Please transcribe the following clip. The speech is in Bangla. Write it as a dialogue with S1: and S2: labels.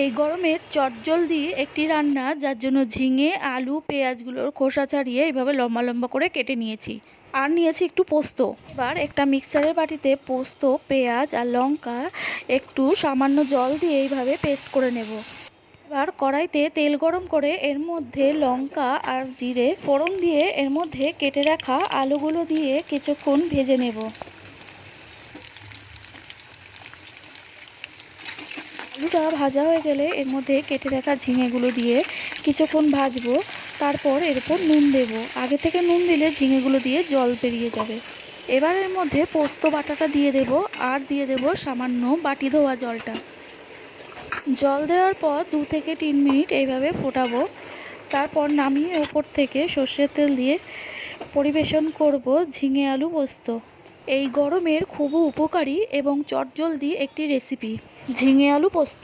S1: এই গরমের চটজলদি একটি রান্না, যার জন্য ঝিঙে আলু পেঁয়াজগুলোর খোসা ছাড়িয়ে এইভাবে লম্বা লম্বা করে কেটে নিয়েছি। আর নিয়েছি একটু পোস্ত। এবার একটা মিক্সারের বাটিতে পোস্ত, পেঁয়াজ আর লঙ্কা একটু সামান্য জল দিয়ে এইভাবে পেস্ট করে নেব। এবার কড়াইতে তেল গরম করে এর মধ্যে লঙ্কা আর জিরে ফোড়ন দিয়ে এর মধ্যে কেটে রাখা আলুগুলো দিয়ে কিছুক্ষণ ভেজে নেব। আলুটা ভাজা হয়ে গেলে এর মধ্যে কেটে রাখা ঝিঙেগুলো দিয়ে কিছুক্ষণ ভাজবো। তারপর এর উপর নুন দেব। আগে থেকে নুন দিলে ঝিঙেগুলো দিয়ে জল বেরিয়ে যাবে। এবার এর মধ্যে পোস্ত বাটাটা দিয়ে দেব আর দিয়ে দেব সামান্য বাটি ধোয়া জলটা। জল দেওয়ার পর 2 থেকে 3 মিনিট এইভাবে ফোটাবো। তারপর নামিয়ে ওপর থেকে সর্ষের তেল দিয়ে পরিবেশন করব ঝিঙে আলু পোস্ত। এই গরমের খুব উপকারী এবং চটজলদি একটি রেসিপি ঝিঙে আলু পোস্ত।